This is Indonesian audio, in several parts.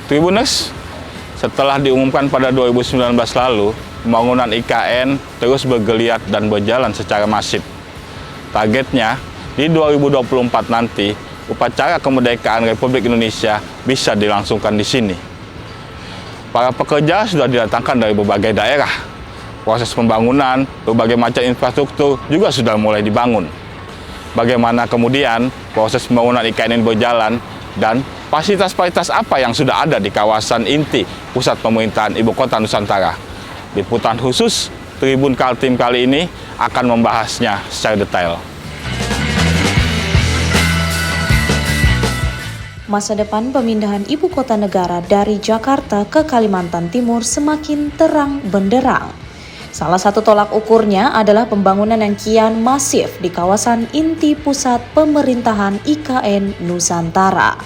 Tribuners, setelah diumumkan pada 2019 lalu, pembangunan IKN terus bergeliat dan berjalan secara masif. Targetnya, di 2024 nanti, upacara kemerdekaan Republik Indonesia bisa dilangsungkan di sini. Para pekerja sudah didatangkan dari berbagai daerah. Proses pembangunan, berbagai macam infrastruktur juga sudah mulai dibangun. Bagaimana kemudian proses pembangunan IKN ini berjalan dan fasilitas-fasilitas apa yang sudah ada di kawasan inti pusat pemerintahan Ibu Kota Nusantara. Liputan khusus Tribun Kaltim kali ini akan membahasnya secara detail. Masa depan pemindahan ibu kota negara dari Jakarta ke Kalimantan Timur semakin terang benderang. Salah satu tolak ukurnya adalah pembangunan yang kian masif di kawasan inti pusat pemerintahan IKN Nusantara.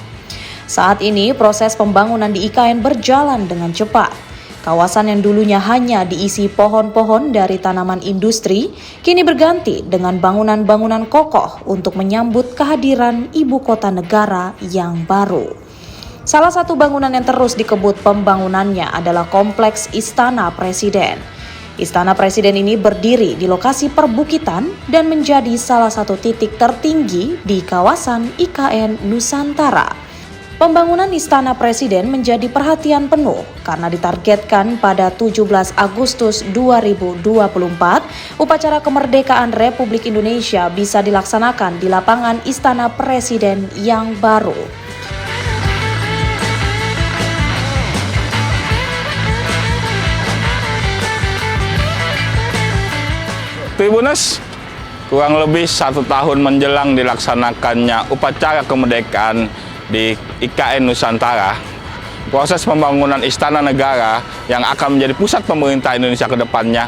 Saat ini proses pembangunan di IKN berjalan dengan cepat. Kawasan yang dulunya hanya diisi pohon-pohon dari tanaman industri, kini berganti dengan bangunan-bangunan kokoh untuk menyambut kehadiran ibu kota negara yang baru. Salah satu bangunan yang terus dikebut pembangunannya adalah Kompleks Istana Presiden. Istana Presiden ini berdiri di lokasi perbukitan dan menjadi salah satu titik tertinggi di kawasan IKN Nusantara. Pembangunan Istana Presiden menjadi perhatian penuh karena ditargetkan pada 17 Agustus 2024, upacara kemerdekaan Republik Indonesia bisa dilaksanakan di lapangan Istana Presiden yang baru. Tribuners, kurang lebih 1 tahun menjelang dilaksanakannya upacara kemerdekaan di IKN Nusantara, proses pembangunan Istana Negara yang akan menjadi pusat pemerintah Indonesia ke depannya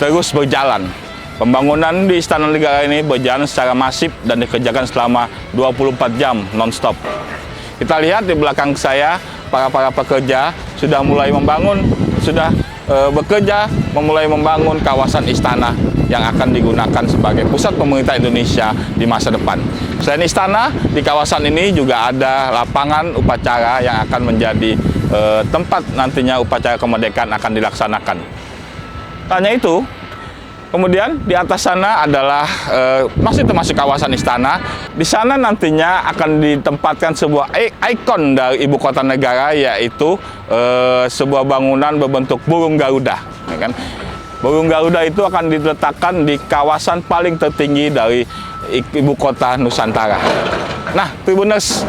terus berjalan. Pembangunan di Istana Negara ini berjalan secara masif dan dikerjakan selama 24 jam non-stop. Kita lihat di belakang saya, para pekerja sudah mulai membangun, sudah bekerja memulai membangun kawasan istana yang akan digunakan sebagai pusat pemerintah Indonesia di masa depan. Selain istana, di kawasan ini juga ada lapangan upacara yang akan menjadi tempat nantinya upacara kemerdekaan akan dilaksanakan. Tanya itu, kemudian di atas sana adalah masih termasuk kawasan istana. Di sana nantinya akan ditempatkan sebuah ikon dari ibu kota negara, yaitu sebuah bangunan berbentuk burung Garuda. Ya kan? Burung Garuda itu akan diletakkan di kawasan paling tertinggi dari ibu kota Nusantara. Nah, Tribuners,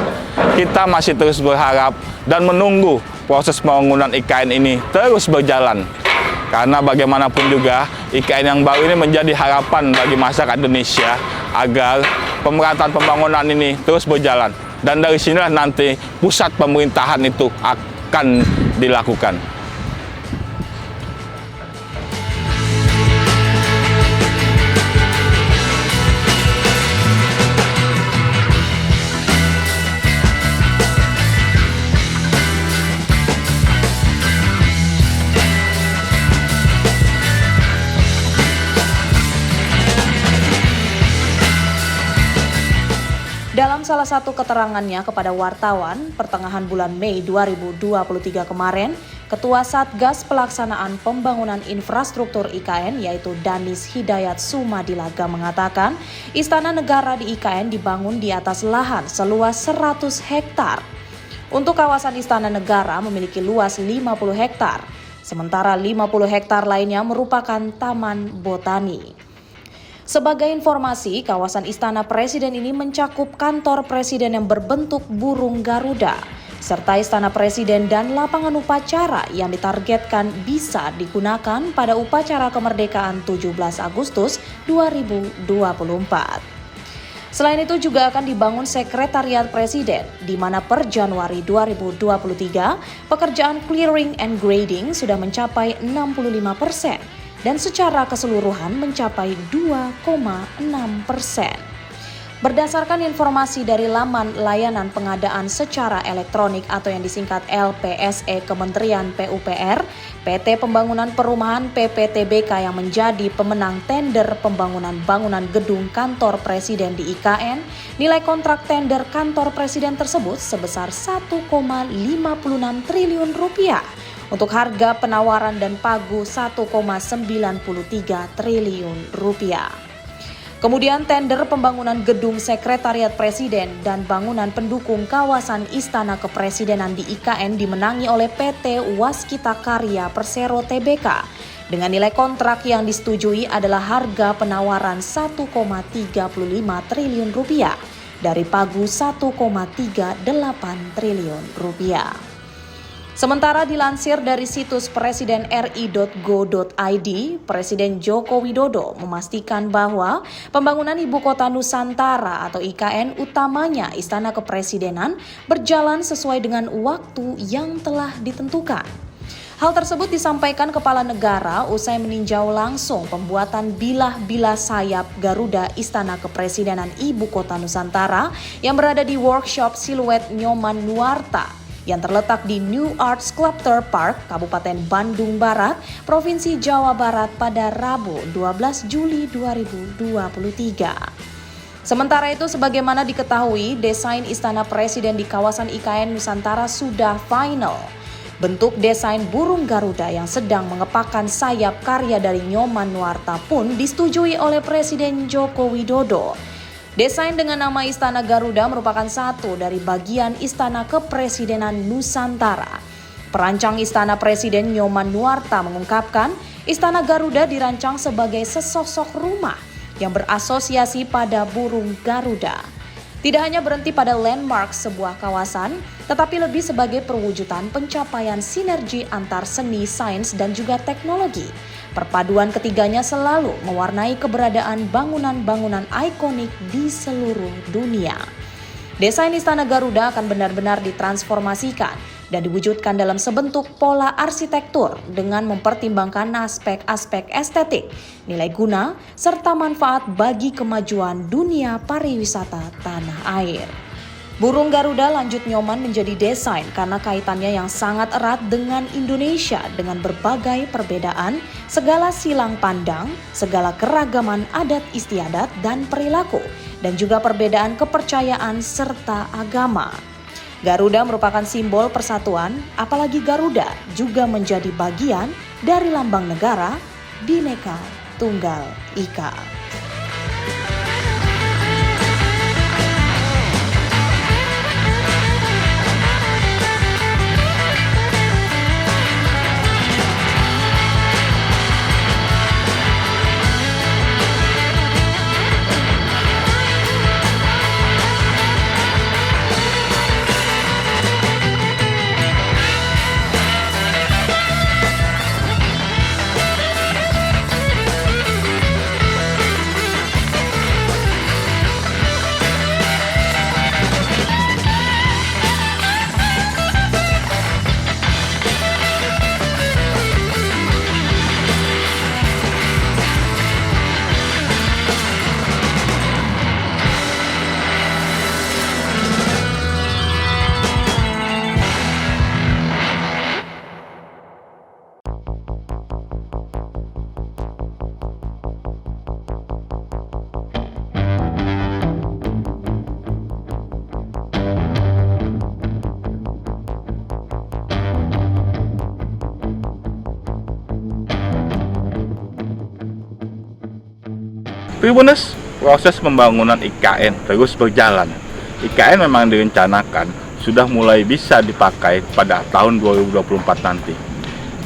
kita masih terus berharap dan menunggu proses pembangunan IKN ini terus berjalan. Karena bagaimanapun juga, IKN yang baru ini menjadi harapan bagi masyarakat Indonesia agar pemerataan pembangunan ini terus berjalan. Dan dari sinilah nanti pusat pemerintahan itu akan dilakukan. Dalam salah satu keterangannya kepada wartawan, pertengahan bulan Mei 2023 kemarin, Ketua Satgas Pelaksanaan Pembangunan Infrastruktur IKN yaitu Danis Hidayat Sumadilaga mengatakan, Istana Negara di IKN dibangun di atas lahan seluas 100 hektar. Untuk kawasan Istana Negara memiliki luas 50 hektar, sementara 50 hektar lainnya merupakan taman botani. Sebagai informasi, kawasan Istana Presiden ini mencakup kantor presiden yang berbentuk burung Garuda, serta Istana Presiden dan lapangan upacara yang ditargetkan bisa digunakan pada upacara kemerdekaan 17 Agustus 2024. Selain itu juga akan dibangun Sekretariat Presiden, di mana per Januari 2023, pekerjaan clearing and grading sudah mencapai 65%. Dan secara keseluruhan mencapai 2,6%. Berdasarkan informasi dari laman layanan pengadaan secara elektronik atau yang disingkat LPSE Kementerian PUPR, PT Pembangunan Perumahan PPTBK yang menjadi pemenang tender pembangunan bangunan gedung kantor presiden di IKN, nilai kontrak tender kantor presiden tersebut sebesar 1,56 triliun rupiah untuk harga penawaran dan pagu 1,93 triliun rupiah. Kemudian tender pembangunan gedung sekretariat presiden dan bangunan pendukung kawasan Istana Kepresidenan di IKN dimenangi oleh PT Waskita Karya Persero Tbk dengan nilai kontrak yang disetujui adalah harga penawaran 1,35 triliun rupiah dari pagu 1,38 triliun rupiah. Sementara dilansir dari situs presiden.ri.go.id, Presiden Joko Widodo memastikan bahwa pembangunan Ibu Kota Nusantara atau IKN utamanya Istana Kepresidenan berjalan sesuai dengan waktu yang telah ditentukan. Hal tersebut disampaikan Kepala Negara usai meninjau langsung pembuatan bilah-bilah sayap Garuda Istana Kepresidenan Ibu Kota Nusantara yang berada di workshop siluet Nyoman Nuarta yang terletak di New Art Sculpture Park, Kabupaten Bandung Barat, Provinsi Jawa Barat pada Rabu 12 Juli 2023. Sementara itu, sebagaimana diketahui, desain Istana Presiden di kawasan IKN Nusantara sudah final. Bentuk desain burung Garuda yang sedang mengepakkan sayap karya dari Nyoman Nuarta pun disetujui oleh Presiden Joko Widodo. Desain dengan nama Istana Garuda merupakan satu dari bagian Istana Kepresidenan Nusantara. Perancang Istana Presiden Nyoman Nuarta mengungkapkan, Istana Garuda dirancang sebagai sesosok rumah yang berasosiasi pada burung Garuda. Tidak hanya berhenti pada landmark sebuah kawasan, tetapi lebih sebagai perwujudan pencapaian sinergi antar seni, sains, dan juga teknologi. Perpaduan ketiganya selalu mewarnai keberadaan bangunan-bangunan ikonik di seluruh dunia. Desain Istana Garuda akan benar-benar ditransformasikan dan diwujudkan dalam sebentuk pola arsitektur dengan mempertimbangkan aspek-aspek estetik, nilai guna, serta manfaat bagi kemajuan dunia pariwisata tanah air. Burung Garuda lanjut Nyoman menjadi desain karena kaitannya yang sangat erat dengan Indonesia dengan berbagai perbedaan, segala silang pandang, segala keragaman adat istiadat dan perilaku, dan juga perbedaan kepercayaan serta agama. Garuda merupakan simbol persatuan, apalagi Garuda juga menjadi bagian dari lambang negara Bhinneka Tunggal Ika. Tribuners, proses pembangunan IKN terus berjalan. IKN memang direncanakan sudah mulai bisa dipakai pada tahun 2024 nanti.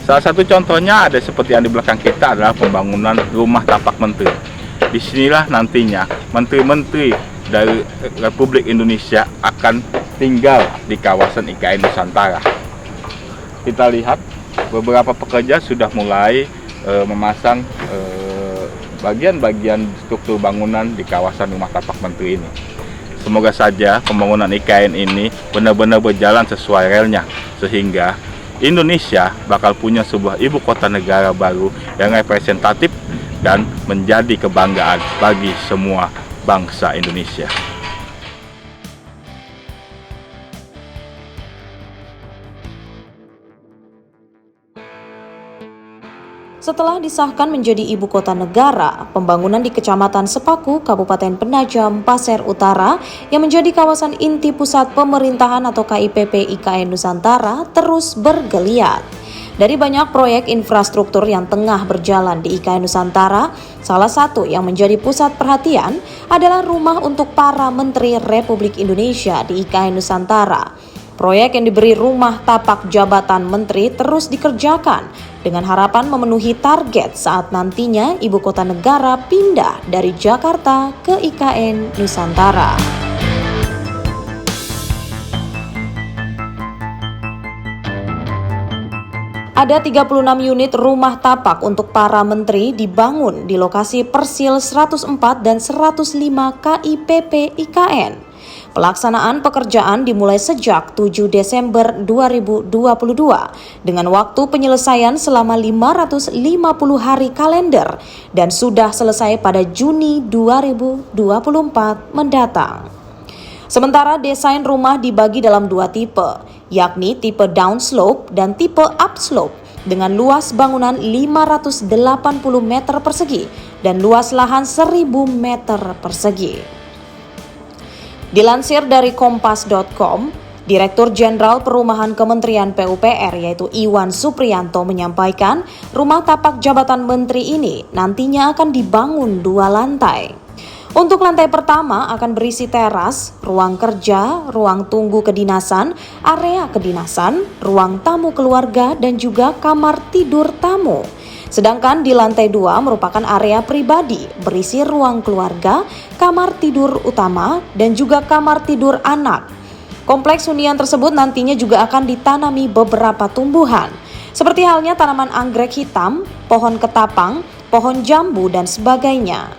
Salah satu contohnya ada seperti yang di belakang kita adalah pembangunan rumah tapak menteri. Disinilah nantinya menteri-menteri dari Republik Indonesia akan tinggal di kawasan IKN Nusantara. Kita lihat beberapa pekerja sudah mulai memasang bagian-bagian struktur bangunan di kawasan rumah tapak menteri ini. Semoga saja pembangunan IKN ini benar-benar berjalan sesuai relnya, sehingga Indonesia bakal punya sebuah ibu kota negara baru yang representatif dan menjadi kebanggaan bagi semua bangsa Indonesia. Setelah disahkan menjadi ibu kota negara, pembangunan di Kecamatan Sepaku, Kabupaten Penajam Pasir Utara yang menjadi kawasan inti pusat pemerintahan atau KIPP IKN Nusantara terus bergeliat. Dari banyak proyek infrastruktur yang tengah berjalan di IKN Nusantara, salah satu yang menjadi pusat perhatian adalah rumah untuk para Menteri Republik Indonesia di IKN Nusantara. Proyek yang diberi rumah tapak jabatan menteri terus dikerjakan dengan harapan memenuhi target saat nantinya ibu kota negara pindah dari Jakarta ke IKN Nusantara. Ada 36 unit rumah tapak untuk para menteri dibangun di lokasi Persil 104 dan 105 KIPP IKN. Pelaksanaan pekerjaan dimulai sejak 7 Desember 2022 dengan waktu penyelesaian selama 550 hari kalender dan sudah selesai pada Juni 2024 mendatang. Sementara desain rumah dibagi dalam dua tipe, yakni tipe downslope dan tipe upslope dengan luas bangunan 580 meter persegi dan luas lahan 1000 meter persegi. Dilansir dari kompas.com, Direktur Jenderal Perumahan Kementerian PUPR yaitu Iwan Supriyanto menyampaikan rumah tapak jabatan menteri ini nantinya akan dibangun 2 lantai. Untuk lantai pertama akan berisi teras, ruang kerja, ruang tunggu kedinasan, area kedinasan, ruang tamu keluarga dan juga kamar tidur tamu. Sedangkan di lantai 2 merupakan area pribadi berisi ruang keluarga, kamar tidur utama, dan juga kamar tidur anak. Kompleks hunian tersebut nantinya juga akan ditanami beberapa tumbuhan, seperti halnya tanaman anggrek hitam, pohon ketapang, pohon jambu, dan sebagainya.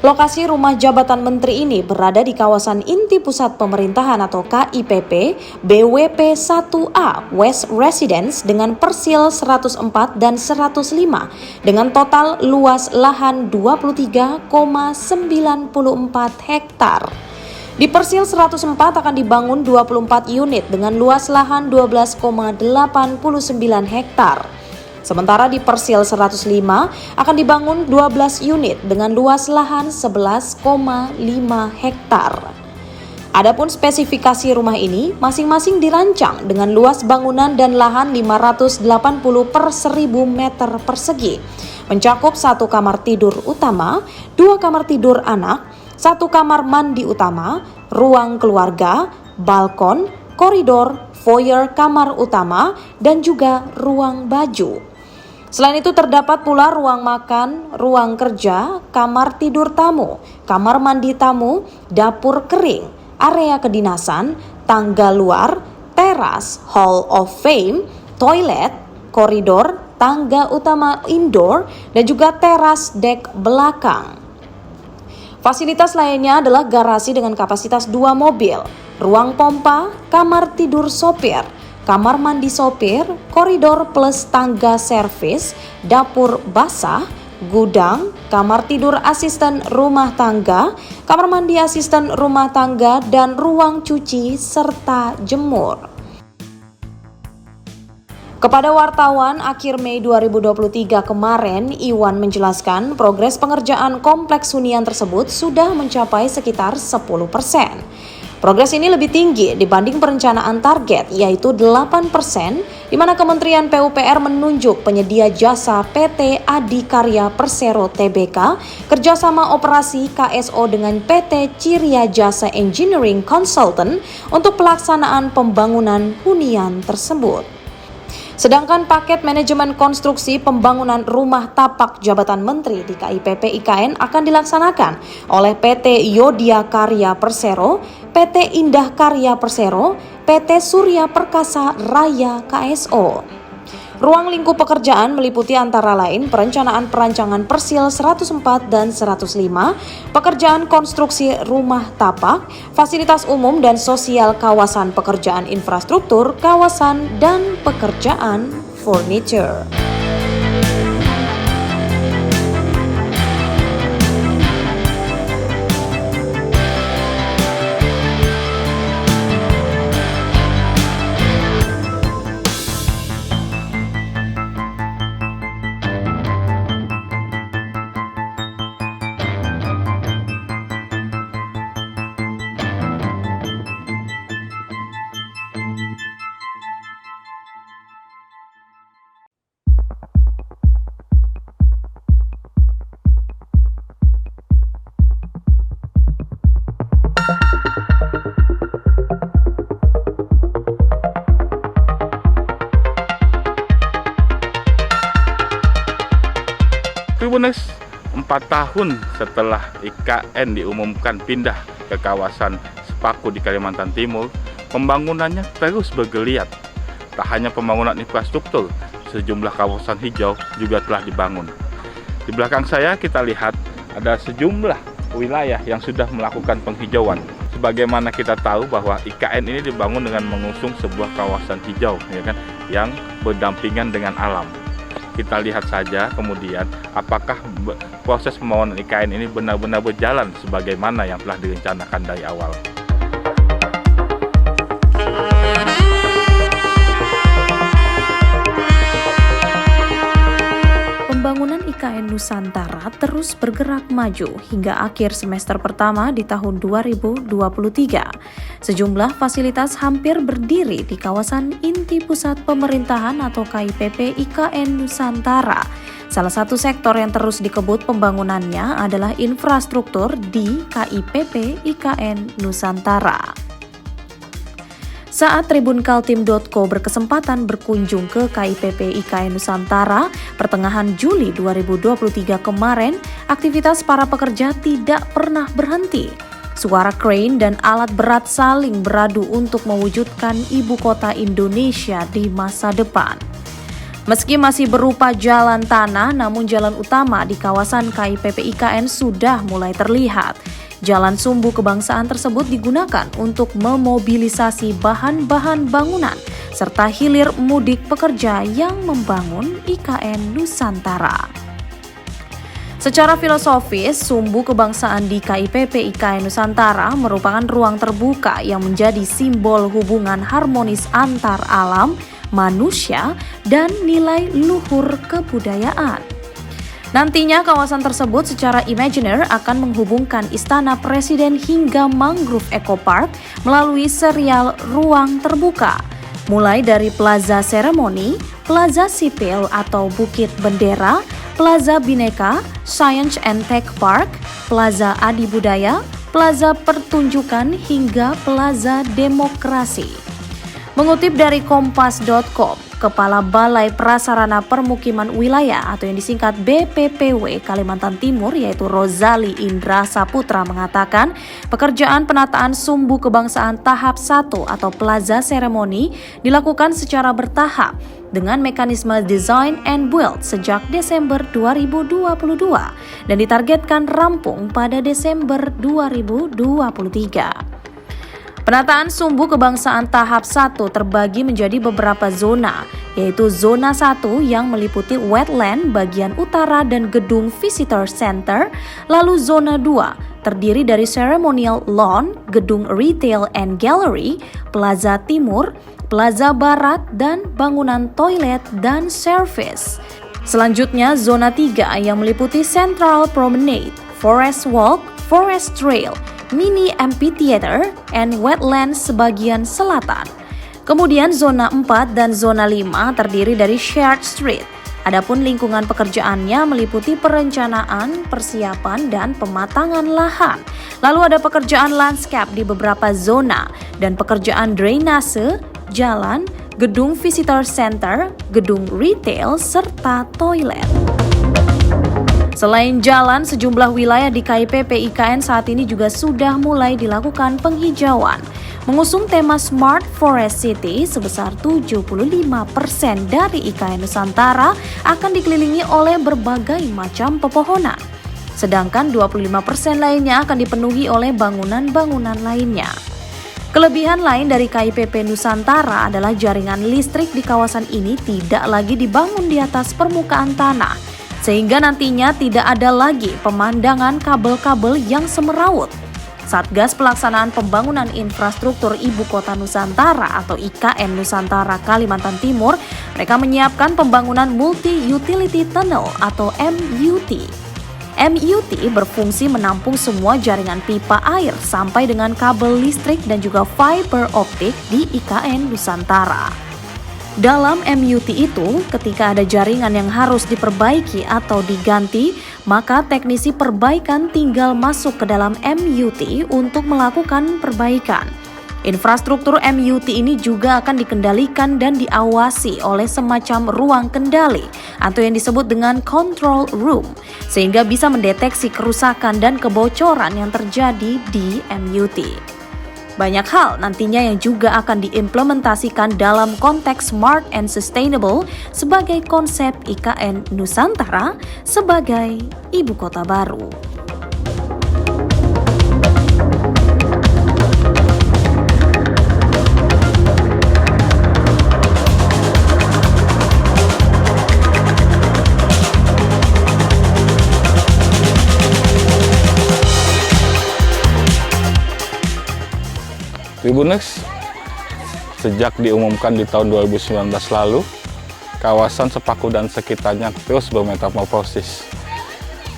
Lokasi rumah jabatan menteri ini berada di kawasan inti pusat pemerintahan atau KIPP BWP 1A West Residence dengan Persil 104 dan 105 dengan total luas lahan 23,94 hektar. Di Persil 104 akan dibangun 24 unit dengan luas lahan 12,89 hektar. Sementara di Persil 105 akan dibangun 12 unit dengan luas lahan 11,5 hektar. Adapun spesifikasi rumah ini masing-masing dirancang dengan luas bangunan dan lahan 580 per 1000 meter persegi, mencakup 1 kamar tidur utama, 2 kamar tidur anak, 1 kamar mandi utama, ruang keluarga, balkon, koridor, foyer kamar utama, dan juga ruang baju. Selain itu terdapat pula ruang makan, ruang kerja, kamar tidur tamu, kamar mandi tamu, dapur kering, area kedinasan, tangga luar, teras, hall of fame, toilet, koridor, tangga utama indoor, dan juga teras dek belakang. Fasilitas lainnya adalah garasi dengan kapasitas 2 mobil, ruang pompa, kamar tidur sopir, kamar mandi sopir, koridor plus tangga servis, dapur basah, gudang, kamar tidur asisten rumah tangga, kamar mandi asisten rumah tangga, dan ruang cuci serta jemur. Kepada wartawan akhir Mei 2023 kemarin, Iwan menjelaskan progres pengerjaan kompleks hunian tersebut sudah mencapai sekitar 10%. Progres ini lebih tinggi dibanding perencanaan target, yaitu 8%, di mana Kementerian PUPR menunjuk penyedia jasa PT Adikarya Persero Tbk kerjasama operasi KSO dengan PT Ciria Jasa Engineering Consultant untuk pelaksanaan pembangunan hunian tersebut. Sedangkan paket manajemen konstruksi pembangunan rumah tapak jabatan menteri di KIPP IKN akan dilaksanakan oleh PT Yodia Karya Persero, PT Indah Karya Persero, PT Surya Perkasa Raya KSO. Ruang lingkup pekerjaan meliputi antara lain perencanaan perancangan Persil 104 dan 105, pekerjaan konstruksi rumah tapak, fasilitas umum dan sosial kawasan pekerjaan infrastruktur, kawasan dan pekerjaan furniture. Tribuners, 4 tahun setelah IKN diumumkan pindah ke kawasan Sepaku di Kalimantan Timur, pembangunannya terus bergeliat. Tak hanya pembangunan infrastruktur, sejumlah kawasan hijau juga telah dibangun. Di belakang saya kita lihat ada sejumlah wilayah yang sudah melakukan penghijauan. Sebagaimana kita tahu bahwa IKN ini dibangun dengan mengusung sebuah kawasan hijau, ya kan, yang berdampingan dengan alam. Kita lihat saja kemudian apakah proses pembangunan IKN ini benar-benar berjalan sebagaimana yang telah direncanakan dari awal. Pembangunan IKN Nusantara terus bergerak maju hingga akhir semester pertama di tahun 2023. Sejumlah fasilitas hampir berdiri di kawasan inti pusat pemerintahan atau KIPP IKN Nusantara. Salah satu sektor yang terus dikebut pembangunannya adalah infrastruktur di KIPP IKN Nusantara. Saat Tribun Kaltim.co berkesempatan berkunjung ke KIPP IKN Nusantara pertengahan Juli 2023 kemarin, aktivitas para pekerja tidak pernah berhenti. Suara crane dan alat berat saling beradu untuk mewujudkan ibu kota Indonesia di masa depan. Meski masih berupa jalan tanah, namun jalan utama di kawasan KIPP IKN sudah mulai terlihat. Jalan sumbu kebangsaan tersebut digunakan untuk memobilisasi bahan-bahan bangunan serta hilir mudik pekerja yang membangun IKN Nusantara. Secara filosofis, sumbu kebangsaan di KIPP IKN Nusantara merupakan ruang terbuka yang menjadi simbol hubungan harmonis antar alam, manusia, dan nilai luhur kebudayaan. Nantinya kawasan tersebut secara imajiner akan menghubungkan Istana Presiden hingga Mangrove Eco Park melalui serial ruang terbuka, mulai dari Plaza Seremoni, Plaza Sipil atau Bukit Bendera, Plaza Bineka, Science and Tech Park, Plaza Adi Budaya, Plaza Pertunjukan hingga Plaza Demokrasi. Mengutip dari Kompas.com, Kepala Balai Prasarana Permukiman Wilayah atau yang disingkat BPPW Kalimantan Timur yaitu Rozali Indra Saputra mengatakan pekerjaan penataan sumbu kebangsaan tahap 1 atau Plaza Seremoni dilakukan secara bertahap dengan mekanisme design and build sejak Desember 2022 dan ditargetkan rampung pada Desember 2023. Penataan sumbu kebangsaan tahap 1 terbagi menjadi beberapa zona, yaitu zona 1 yang meliputi wetland bagian utara dan gedung visitor center, lalu zona 2 terdiri dari ceremonial lawn, gedung retail and gallery, plaza timur, plaza barat, dan bangunan toilet dan service. Selanjutnya zona 3 yang meliputi central promenade, forest walk, forest trail, mini amphitheater, and wetlands sebagian selatan. Kemudian zona 4 dan zona 5 terdiri dari shared street. Adapun lingkungan pekerjaannya meliputi perencanaan, persiapan, dan pematangan lahan. Lalu ada pekerjaan landscape di beberapa zona dan pekerjaan drainase, jalan, gedung visitor center, gedung retail, serta toilet. Selain jalan, sejumlah wilayah di KIPP IKN saat ini juga sudah mulai dilakukan penghijauan. Mengusung tema Smart Forest City sebesar 75% dari IKN Nusantara akan dikelilingi oleh berbagai macam pepohonan. Sedangkan 25% lainnya akan dipenuhi oleh bangunan-bangunan lainnya. Kelebihan lain dari KIPP Nusantara adalah jaringan listrik di kawasan ini tidak lagi dibangun di atas permukaan tanah, sehingga nantinya tidak ada lagi pemandangan kabel-kabel yang semeraut. Satgas Pelaksanaan Pembangunan Infrastruktur Ibu Kota Nusantara atau IKN Nusantara Kalimantan Timur, mereka menyiapkan pembangunan Multi-Utility Tunnel atau MUT. MUT berfungsi menampung semua jaringan pipa air sampai dengan kabel listrik dan juga fiber optik di IKN Nusantara. Dalam MUT itu, ketika ada jaringan yang harus diperbaiki atau diganti, maka teknisi perbaikan tinggal masuk ke dalam MUT untuk melakukan perbaikan. Infrastruktur MUT ini juga akan dikendalikan dan diawasi oleh semacam ruang kendali atau yang disebut dengan control room, sehingga bisa mendeteksi kerusakan dan kebocoran yang terjadi di MUT. Banyak hal nantinya yang juga akan diimplementasikan dalam konteks smart and sustainable sebagai konsep IKN Nusantara sebagai ibu kota baru. Tribuners, sejak diumumkan di tahun 2019 lalu, kawasan Sepaku dan sekitarnya terus bermetamorfosis.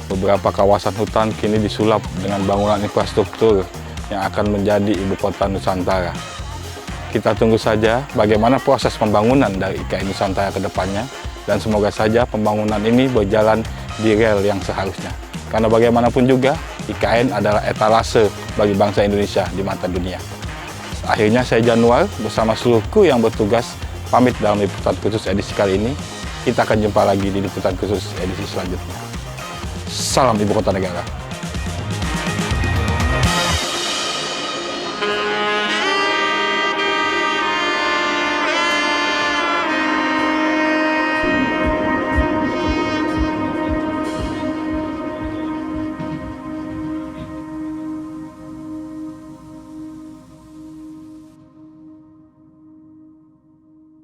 Beberapa kawasan hutan kini disulap dengan bangunan infrastruktur yang akan menjadi ibu kota Nusantara. Kita tunggu saja bagaimana proses pembangunan dari IKN Nusantara ke depannya, dan semoga saja pembangunan ini berjalan di rel yang seharusnya. Karena bagaimanapun juga, IKN adalah etalase bagi bangsa Indonesia di mata dunia. Akhirnya saya Januar bersama seluruh kru yang bertugas pamit dalam liputan khusus edisi kali ini. Kita akan jumpa lagi di liputan khusus edisi selanjutnya. Salam Ibu Kota Negara.